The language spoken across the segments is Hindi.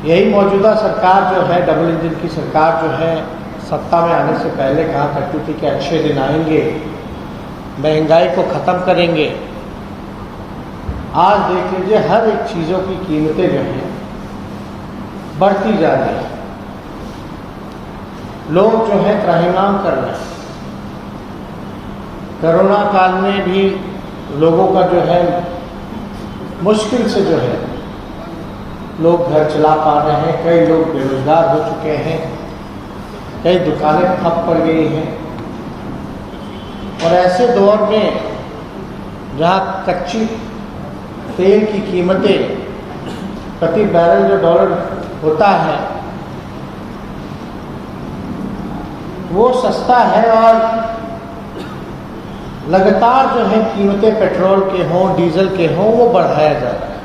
यही मौजूदा सरकार जो है, डबल इंजन की सरकार जो है, सत्ता में आने से पहले कहा करती थी कि अच्छे दिन आएंगे, महंगाई को ख़त्म करेंगे। आज देख लीजिए हर एक चीज़ों की कीमतें जो हैं बढ़ती जा रही हैं। लोग जो है त्राहिमाम कर रहे हैं। कोरोना काल में भी लोगों का जो है मुश्किल से जो है लोग घर चला पा रहे हैं। कई लोग बेरोजगार हो चुके हैं, कई दुकानें ठप पड़ गई हैं। और ऐसे दौर में जहाँ कच्ची तेल की कीमतें प्रति बैरल जो डॉलर होता है वो सस्ता है और लगातार जो है कीमतें पेट्रोल के हों, डीजल के हों, वो बढ़ाया जा रहा है।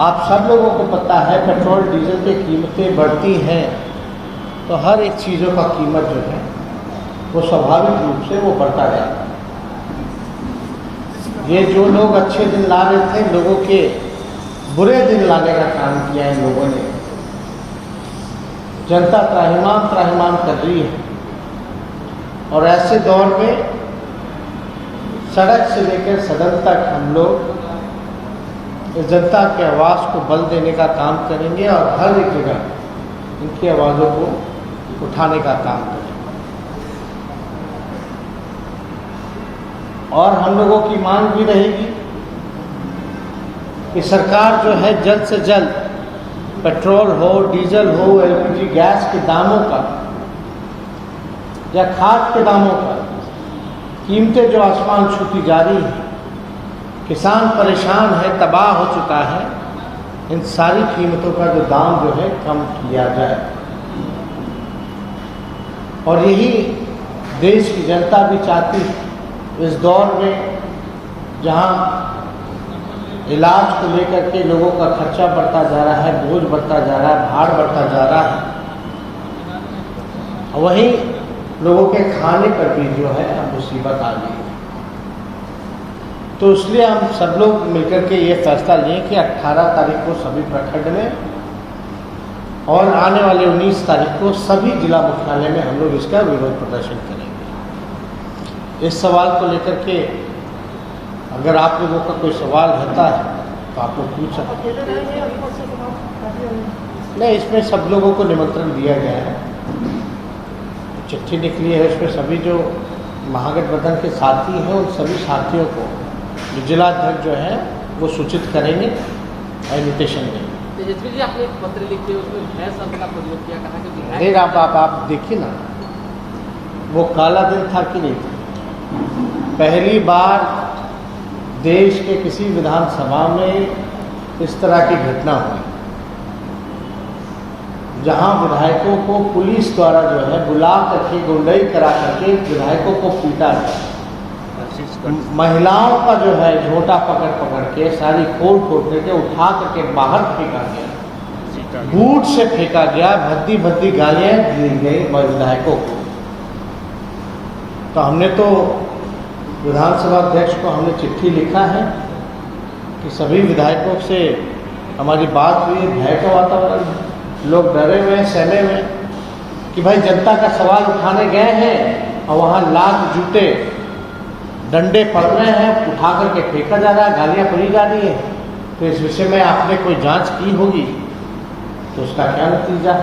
आप सब लोगों को पता है पेट्रोल डीजल की कीमतें बढ़ती हैं तो हर एक चीज़ों का कीमत जो है वो स्वाभाविक रूप से वो बढ़ता जाता है। ये जो लोग अच्छे दिन ला रहे थे, लोगों के बुरे दिन लाने का काम किया इन लोगों ने। जनता त्राहिमाम कर रही है और ऐसे दौर में सड़क से लेकर सदन तक हम लोग इस जनता की आवाज़ को बल देने का काम करेंगे और हर एक जगह इनकी आवाज़ों को उठाने का काम करेंगे। और हम लोगों की मांग भी रहेगी कि सरकार जो है जल्द से जल्द पेट्रोल हो, डीजल हो, एलपीजी गैस के दामों का या खाद के दामों का कीमतें जो आसमान छूती जा रही हैं, किसान परेशान है, तबाह हो चुका है, इन सारी कीमतों का जो दाम जो है कम किया जाए। और यही देश की जनता भी चाहती है। इस दौर में जहां इलाज को लेकर के लोगों का खर्चा बढ़ता जा रहा है, बोझ बढ़ता जा रहा है, भार बढ़ता जा रहा है, वहीं लोगों के खाने पर भी जो है अब मुसीबत आ गई है। तो इसलिए हम सब लोग मिलकर के ये फैसला लिए कि 18 तारीख को सभी प्रखंड में और आने वाले 19 तारीख को सभी जिला मुख्यालय में हम लोग इसका विरोध प्रदर्शन करेंगे। इस सवाल को लेकर के अगर आप लोगों का कोई सवाल रहता है तो आप लोग पूछ सकते हैं। नहीं, इसमें सब लोगों को निमंत्रण दिया गया है, चिट्ठी निकली है, उसमें सभी जो महागठबंधन के साथी हैं उन सभी साथियों को जो जिलाध्यक्ष जो है वो सूचित करेंगे, इन्विटेशन देंगे। तेजस्वी जी, आपने एक पत्र लिखे उसमें भय शब्द का प्रयोग किया, कहा कि फिर आप देखिए ना, वो काला दिन था कि नहीं था। पहली बार देश के किसी विधानसभा में इस तरह की घटना हुई जहां विधायकों को पुलिस द्वारा जो है बुला करके गुंडई करा करके विधायकों को पीटा गया। महिलाओं का जो है झोटा पकड़ के सारी खोल करके उठा करके बाहर फेंका गया, बूट से फेंका गया, भद्दी गालियां दी गई विधायकों को। तो हमने तो विधानसभा अध्यक्ष को हमने चिट्ठी लिखा है कि सभी विधायकों से हमारी बात हुई, भय का वातावरण है, लोग डरे हुए हैं, सहमे हुए हैं कि भाई जनता का सवाल उठाने गए हैं और वहाँ लात जूते डंडे पड़ रहे हैं, उठा करके फेंका जा रहा है, गालियाँ पड़ी जा रही है। तो इस विषय में आपने कोई जांच की होगी तो उसका क्या नतीजा?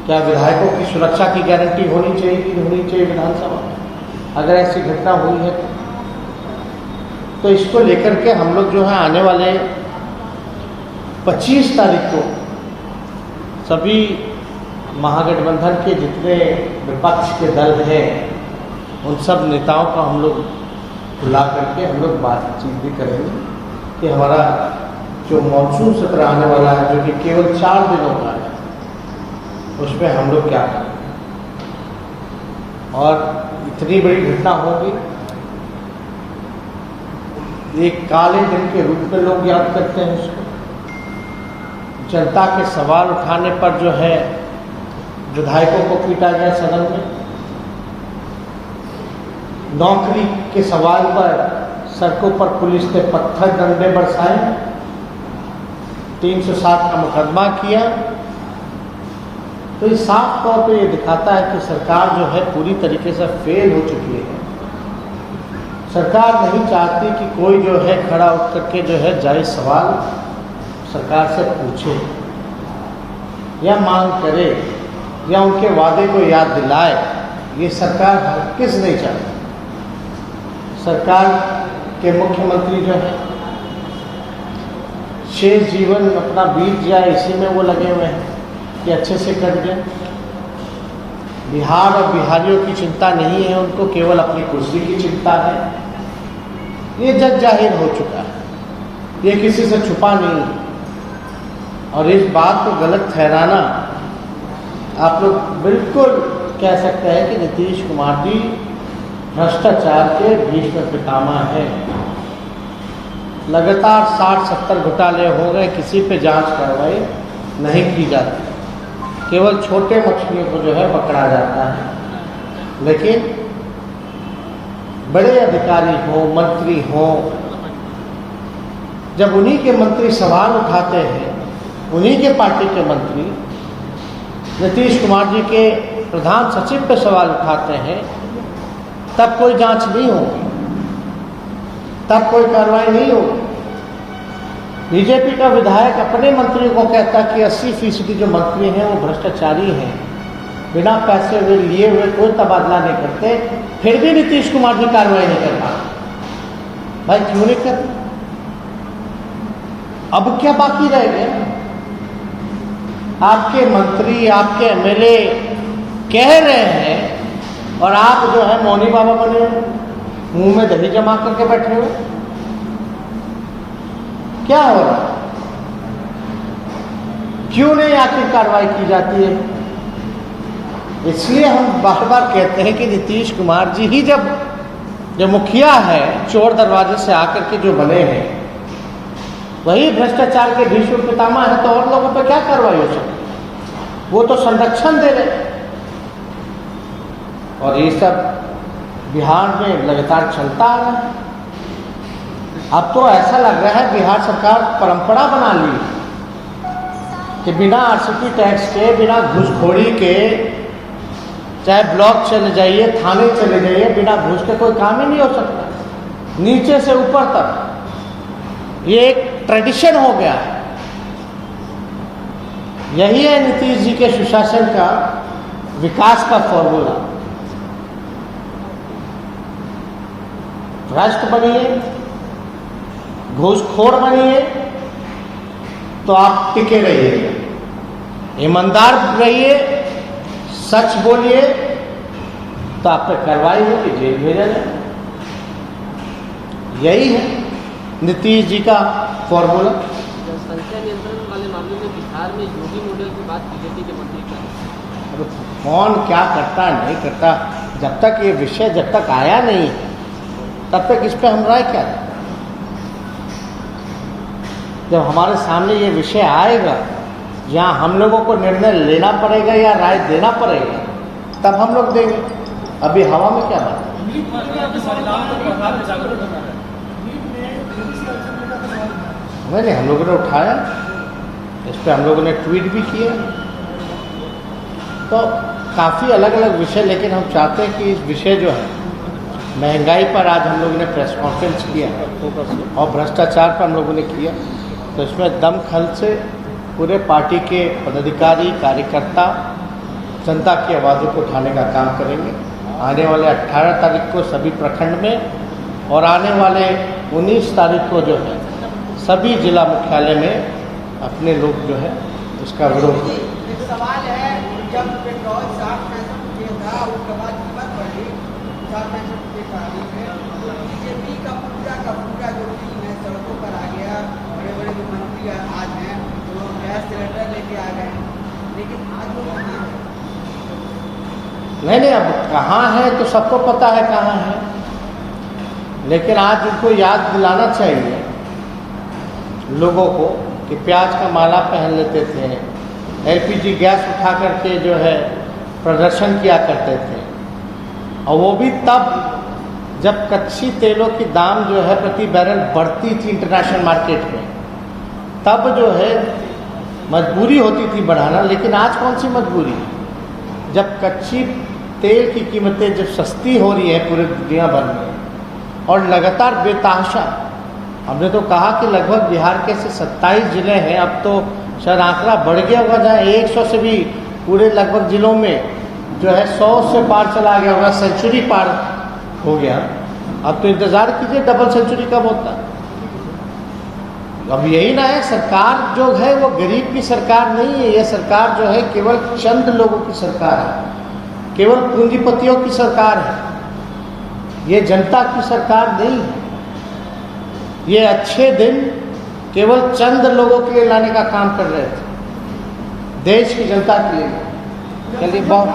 क्या विधायकों की सुरक्षा की गारंटी होनी चाहिए कि होनी चाहिए विधानसभा में अगर ऐसी घटना हुई है तो इसको लेकर के हम लोग जो है आने वाले 25 तारीख को सभी महागठबंधन के जितने विपक्ष के दल हैं उन सब नेताओं का हम लोग बुला करके हम लोग बातचीत भी करेंगे कि हमारा जो मानसून सत्र आने वाला है जो कि केवल 4 दिनों का है उसमें हम लोग क्या करें। और इतनी बड़ी घटना होगी, एक काले दिन के रूप में लोग याद करते हैं उसको। जनता के सवाल उठाने पर जो है विधायकों को पीटा गया सदन में, नौकरी के सवाल पर सड़कों पर पुलिस ने पत्थर डंडे बरसाए, 307 का मुकदमा किया। तो ये साफ तौर पे ये दिखाता है कि सरकार जो है पूरी तरीके से फेल हो चुकी है। सरकार नहीं चाहती कि कोई जो है खड़ा उठ करके जो है जायज़ सवाल सरकार से पूछे या मांग करे या उनके वादे को याद दिलाए। ये सरकार किस नहीं चाहती। सरकार के मुख्यमंत्री जो है शेष जीवन अपना बीत जाए इसी में वो लगे हुए हैं कि अच्छे से कट जाए। बिहार और बिहारियों की चिंता नहीं है, उनको केवल अपनी कुर्सी की चिंता है। ये जग जाहिर हो चुका है, ये किसी से छुपा नहीं है। और इस बात को गलत ठहराना, आप लोग बिल्कुल कह सकते हैं कि नीतीश कुमार जी भ्रष्टाचार के भीष्म पितामह है। लगातार 60-70 घोटाले हो गए, किसी पे जांच कार्रवाई नहीं की जाती, केवल छोटे मछलियों को जो है पकड़ा जाता है। लेकिन बड़े अधिकारी हो, मंत्री हो, जब उन्हीं के मंत्री सवाल उठाते हैं, उन्हीं के पार्टी के मंत्री नीतीश कुमार जी के प्रधान सचिव पे सवाल उठाते हैं, तब कोई जांच नहीं होगी, तब कोई कार्रवाई नहीं होगी। बीजेपी का विधायक अपने मंत्रियों को कहता कि 80% जो मंत्री हैं वो भ्रष्टाचारी हैं, बिना पैसे वे लिए हुए कोई तबादला नहीं करते, फिर भी नीतीश कुमार जी कार्रवाई नहीं कर पाते। भाई क्यों नहीं करते? अब क्या बाकी रह गया? आपके मंत्री, आपके एमएलए कह रहे हैं और आप जो है मौनी बाबा बने, मुंह में दही जमा करके बैठे हो। क्या हो रहा है? क्यों नहीं आखिर कार्रवाई की जाती है? इसलिए हम बार बार कहते हैं कि नीतीश कुमार जी ही जब जो मुखिया है, चोर दरवाजे से आकर के जो बने हैं, वही भ्रष्टाचार के भीष्म पितामह है, तो और लोगों पर क्या कार्रवाई हो सकती? वो तो संरक्षण दे रहे। और ये सब बिहार में लगातार चलता आ रहा है। अब तो ऐसा लग रहा है बिहार सरकार परंपरा बना ली कि बिना आरसीपी टैक्स के, बिना घूसखोरी के, चाहे ब्लॉक चले जाइए, थाने चले जाइए, बिना घूस के कोई काम ही नहीं हो सकता, नीचे से ऊपर तक। ये एक ट्रेडिशन हो गया है। यही है नीतीश जी के सुशासन का, विकास का फॉर्मूला। भ्रष्ट बनिए, घूसखोर बनिए तो आप टिके रहिए, ईमानदार रहिए, सच बोलिए तो आप पर कार्रवाई होगी, जेल भेजा जाए। यही है नीतीश जी का फॉर्मूला। संख्या नियंत्रण वाले मामले में बिहार में योगी मॉडल की बात बीजेपी के मंत्री कर। कौन क्या करता नहीं करता, जब तक ये विषय जब तक आया नहीं तब तक इस पर हम राय क्या दें? जब हमारे सामने ये विषय आएगा, जहाँ हम लोगों को निर्णय लेना पड़ेगा या राय देना पड़ेगा, तब हम लोग देंगे। अभी हवा में क्या बात है? नहीं, हम लोगों ने उठाया, इस पर हम लोगों ने ट्वीट भी किया। तो काफ़ी अलग अलग विषय, लेकिन हम चाहते हैं कि इस विषय जो है महंगाई पर आज हम लोगों ने प्रेस कॉन्फ्रेंस किया और भ्रष्टाचार पर हम लोगों ने किया। तो इसमें दमखल से पूरे पार्टी के पदाधिकारी, कार्यकर्ता जनता की आवाज़ों को उठाने का काम करेंगे। आने वाले 18 तारीख को सभी प्रखंड में और आने वाले 19 तारीख को जो है सभी जिला मुख्यालय में अपने लोग जो है उसका विरोध करेंगे। सवाल है, जब पेट्रोल 60-65 था, उसके बाद कीमत बढ़ी 60-65 तारीख में, तो बीजेपी का पूरा जो टीम है सड़कों पर आ गया। बड़े बड़े जो मंत्री आज हैं तो गैस सिलेंडर लेके आ गए, लेकिन आज वो कहाँ है? नहीं, अब कहाँ है तो सबको पता है कहाँ है, लेकिन आज उनको याद दिलाना चाहिए लोगों को कि प्याज का माला पहन लेते थे, एलपीजी गैस उठा करके जो है प्रदर्शन किया करते थे, और वो भी तब जब कच्ची तेलों की दाम जो है प्रति बैरल बढ़ती थी इंटरनेशनल मार्केट में। तब जो है मजबूरी होती थी बढ़ाना, लेकिन आज कौन सी मजबूरी, जब कच्ची तेल की कीमतें जब सस्ती हो रही है पूरे दुनिया भर में और लगातार बेतहाशा, हमने तो कहा कि लगभग बिहार के से 27 जिले हैं, अब तो शायद आंकड़ा बढ़ गया होगा, जहाँ 100 से भी पूरे लगभग जिलों में जो है 100 से पार चला गया होगा, सेंचुरी पार हो गया। अब तो इंतज़ार कीजिए डबल सेंचुरी कब होता है। अब यही ना है, सरकार जो है वो गरीब की सरकार नहीं है, ये सरकार जो है केवल चंद लोगों की सरकार है, केवल पूंजीपतियों की सरकार है, ये जनता की सरकार नहीं है। ये अच्छे दिन केवल चंद लोगों के लिए लाने का काम कर रहे थे, देश की जनता के लिए। चलिए बहुत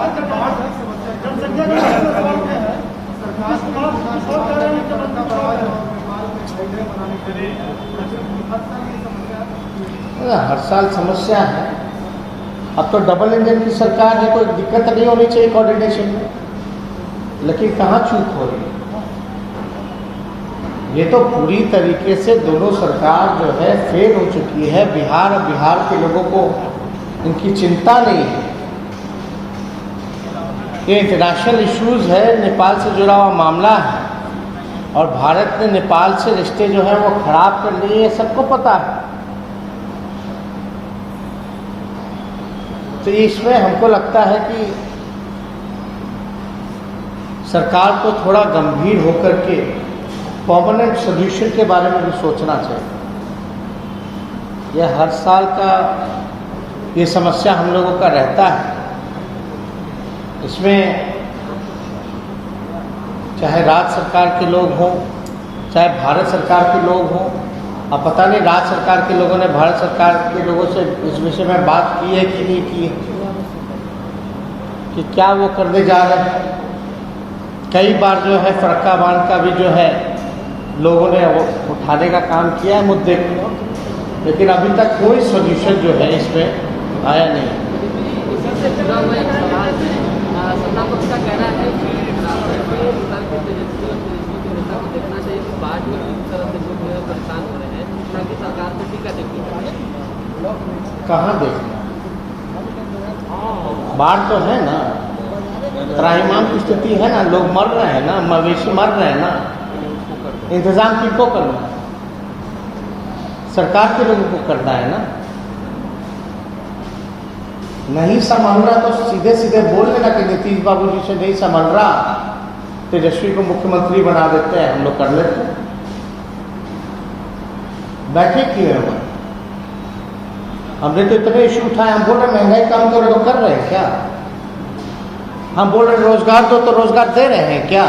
हर साल समस्या है। अब तो डबल इंजन की सरकार है, कोई दिक्कत नहीं होनी चाहिए कोऑर्डिनेशन में, लेकिन कहाँ चूक हो रही है। ये तो पूरी तरीके से दोनों सरकार जो है फेल हो चुकी है। बिहार और बिहार के लोगों को इनकी चिंता नहीं है। ये इंटरनेशनल इश्यूज है, नेपाल से जुड़ा हुआ मामला है और भारत ने नेपाल से रिश्ते जो है वो खराब कर लिए, ये सबको पता है। तो इसमें हमको लगता है कि सरकार को थोड़ा गंभीर होकर के परमानेंट सोल्यूशन के बारे में भी सोचना चाहिए। यह हर साल का ये समस्या हम लोगों का रहता है। इसमें चाहे राज्य सरकार के लोग हों, चाहे भारत सरकार के लोग हों, अब पता नहीं राज्य सरकार के लोगों ने भारत सरकार के लोगों से इस विषय में बात की है कि नहीं की है, कि क्या वो करने जा रहे हैं। कई बार जो है फरक्का बांध का भी जो है लोगों ने वो उठाने का काम किया है मुद्दे को, लेकिन अभी तक कोई सोल्यूशन जो है इसमें आया नहीं। इसी से जुड़ा हुआ एक सवाल है, सत्ता पक्ष का कहना है कि तेजस्वी के नेता को देखना चाहिए कि बाढ़ में किस तरह से लोग परेशान हो रहे हैं, ताकि सरकार को टीका देखनी चाहिए। कहाँ देखना, बाढ़ तो है ना, त्राहिमाम की स्थिति है ना, लोग मर रहे हैं ना, मवेशी मर रहे हैं ना, इंतजाम किनको करना है, सरकार के लोगों को करना है ना। नहीं संभाल रहा तो सीधे सीधे बोल देना कि नीतीश बाबू जी से नहीं संभाल रहा, तेजस्वी को मुख्यमंत्री बना देते हैं, हम लोग कर लेते हैं। बैठे क्यों है हम? हमने तो इतने इशू उठाए, हम बोल रहे महंगाई कम करो तो कर रहे हैं क्या? हम बोल रहे रोजगार दो तो रोजगार दे रहे हैं क्या?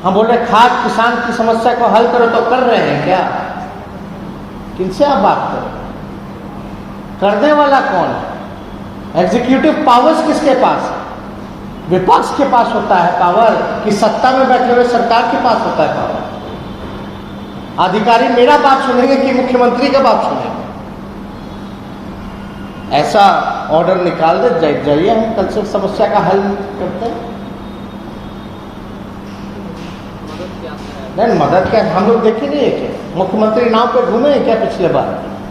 हम बोल रहे खाद किसान की समस्या को हल करो तो कर रहे हैं क्या? किनसे आप बात करो? करने वाला कौन है? एग्जीक्यूटिव पावर्स किसके पास है? विपक्ष के पास होता है पावर, कि सत्ता में बैठे हुए सरकार के पास होता है पावर? अधिकारी मेरा बात सुनेंगे कि मुख्यमंत्री का बात सुनेंगे? ऐसा ऑर्डर निकाल दे, जाइए हम कल से समस्या का हल करते हैं। नहीं मदद क्या, हम लोग देखे नहीं है क्या मुख्यमंत्री नाव पे घूमे हैं क्या पिछले बार?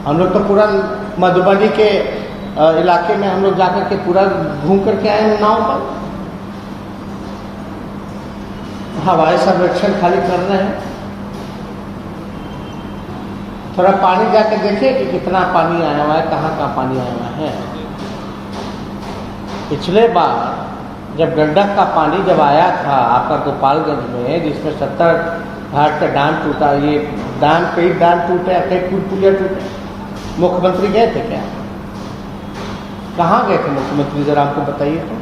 हम लोग तो पूरा मधुबनी के इलाके में हम लोग जाकर के पूरा घूम करके आए हैं नाव पर। हवाई सर्वेक्षण खाली कर रहे हैं। थोड़ा पानी जाके देखिए कि कितना पानी आया हुआ है, कहाँ कहाँ पानी आया हुआ है। पिछले बार जब गंडक का पानी जब आया था आपका गोपालगंज में, जिसमें 70 घाट का डैम टूटा, ये डैम कई डैम टूटे, कई पुलिया टूटे, मुख्यमंत्री गए थे क्या? कहाँ गए थे मुख्यमंत्री, जरा आपको बताइए तो।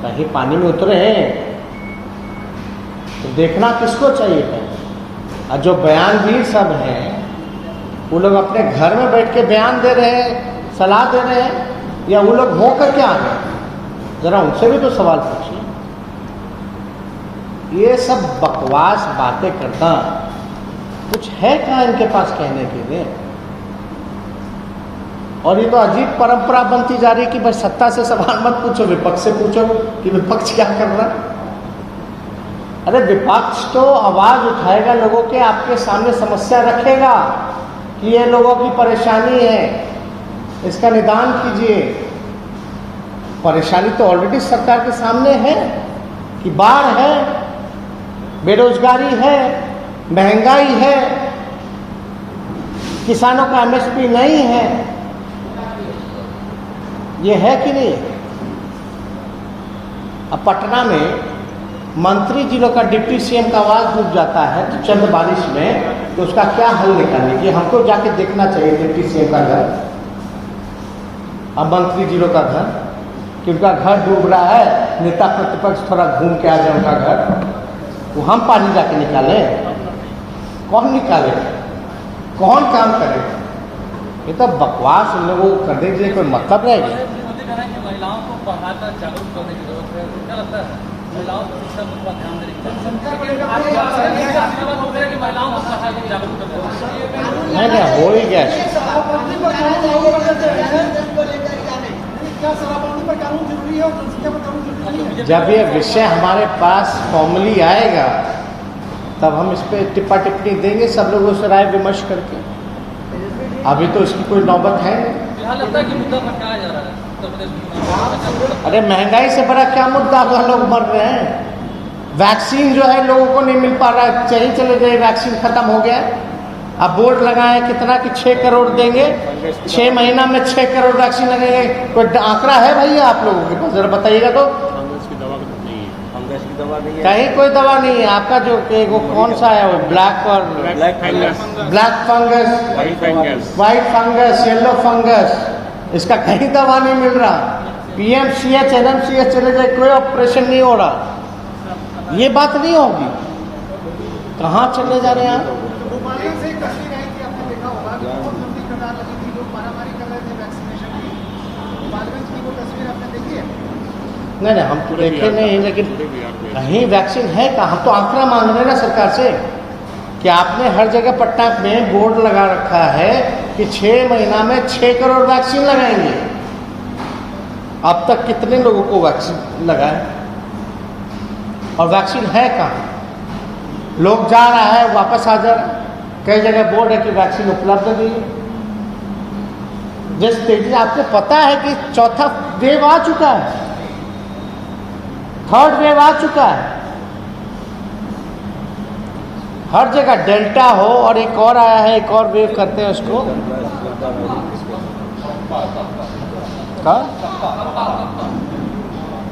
कहीं पानी में उतरे हैं तो देखना किसको चाहिए था? और जो बयानवीर सब हैं वो लोग अपने घर में बैठ के बयान दे रहे हैं, सलाह दे रहे हैं, या वो लोग हो कर क्या आ गए? जरा उनसे भी तो सवाल पूछिए। ये सब बकवास बातें करना, कुछ है क्या इनके पास कहने के लिए? और ये तो अजीब परंपरा बनती जा रही है कि बस सत्ता से सवाल मत पूछो, विपक्ष से पूछो कि विपक्ष क्या कर रहा है। अरे विपक्ष तो आवाज उठाएगा, लोगों के आपके सामने समस्या रखेगा कि ये लोगों की परेशानी है, इसका निदान कीजिए। परेशानी तो ऑलरेडी सरकार के सामने है कि बाढ़ है, बेरोजगारी है, महंगाई है, किसानों का एमएसपी नहीं है। ये है कि नहीं? अब पटना में मंत्री जी लोग का डिप्टी सीएम का आवाज डूब जाता है तो चंद बारिश में, तो उसका क्या हल निकालने की? हमको जाके देखना चाहिए डिप्टी सीएम का घर, अब मंत्री जी लोग का घर, कि उनका घर डूब रहा है, नेता प्रतिपक्ष थोड़ा घूम के आ जाए उनका घर, वो हम पानी जाके निकाले? कौन निकाले? कौन काम करे? ये तो बकवास उन लोगों को करने के लिए कोई मतलब रहेगा? महिलाओं को पढ़ाकर जागरूक करने की जरूरत है, क्या लगता है? महिलाओं को शिक्षा पर ध्यान देने की महिलाओं को जागरूक करने नहीं, हो ही गया। जब ये विषय हमारे पास फॉर्मली आएगा तब हम इस पर टिप्पा टिप्पणी देंगे सब लोगों से राय विमर्श करके। अभी तो इसकी कोई नौबत है नहीं। लगता है कि मुद्दा भटकाया जा रहा है उत्तर प्रदेश में। अरे महंगाई से बड़ा क्या मुद्दा? तो लोग मर रहे हैं, वैक्सीन जो है लोगों को नहीं मिल पा रहा है, चाहिए चले गए, वैक्सीन खत्म हो गया। अब बोर्ड लगाए कितना कि 6 करोड़ देंगे, 6 महीना में 6 करोड़ वैक्सीन लगेंगे। कोई आंकड़ा है भैया आप लोगों के पास? जरा बताइएगा तो। फंगस की दवा नहीं है, फंगस की दवा नहीं है, कहीं कोई दवा नहीं है। आपका जो वो कौन सा है, वो ब्लैक और black fungus, black fungus, white fungus, yellow fungus, इसका कहीं दवा नहीं मिल रहा। पीएमसीएच एनएमसीएच चले जाए, कोई ऑपरेशन नहीं हो रहा। ये बात नहीं होगी। कहाँ चले जा रहे हैं आप? गोपालगंज से एक तस्वीर आई थी, आपने देखा होगा कि बहुत लंबी कतार लगी थी, लोग मारामारी कर रहे थे वैक्सीनेशन की। गोपालगंज की वो तस्वीर आपने देखी है? नहीं, हम तो देखे नहीं, लेकिन कहीं वैक्सीन है कहाँ? हम तो आंकड़ा मांग रहे हैं ना सरकार से कि आपने हर जगह पटना में बोर्ड लगा रखा है कि 6 महीना में 6 करोड़ वैक्सीन लगाएंगे। अब तक कितने लोगों को वैक्सीन लगाए? और वैक्सीन है कहाँ? लोग जा रहा है, वापस आ जा रहा है। कई जगह बोर्ड है कि वैक्सीन उपलब्ध नहीं है। जिस तेजी आपको पता है कि चौथा वेव आ चुका है, थर्ड वेव आ चुका है, हर जगह डेल्टा हो और एक और आया है, एक और वेव करते हैं उसको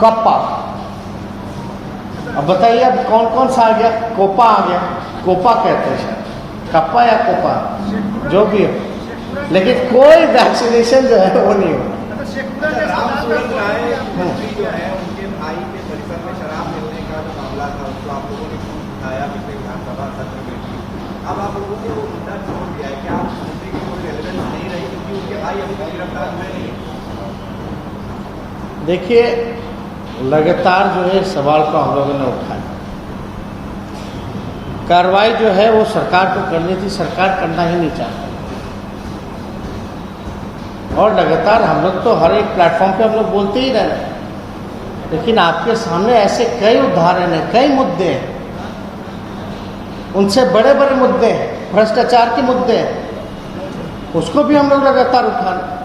कप्पा। अब बताइए अब कौन कौन सा आ गया? कोपा आ गया, कोपा कहते हैं शायद, कप्पा या कोपा जो भी हो, लेकिन कोई वैक्सीनेशन जो है वो नहीं हो। रामसूरत राय मंत्री जो है उनके भाई के परिसर में शराब मिलने का जो मामला था उसको आप लोगों ने उठाया पिछले विधानसभा सत्र में भी। अब आप लोगों ने वो मुद्दा छोड़ दिया है, क्या आप मुद्दे की कोई रेलेवेंस नहीं रही क्योंकि उनके भाई अभी तक गिरफ्तार हुए नहीं? देखिए, लगातार जो है सवाल को हम लोगों ने उठाया। कार्रवाई जो है वो सरकार को करनी थी, सरकार करना ही नहीं चाहती। और लगातार हम लोग तो हर एक प्लेटफॉर्म पे हम लोग बोलते ही रह रहे हैं, लेकिन आपके सामने ऐसे कई उदाहरण हैं, कई मुद्दे हैं, उनसे बड़े बड़े मुद्दे हैं, भ्रष्टाचार के मुद्दे हैं, उसको भी हम लोग लगातार उठा रहे हैं।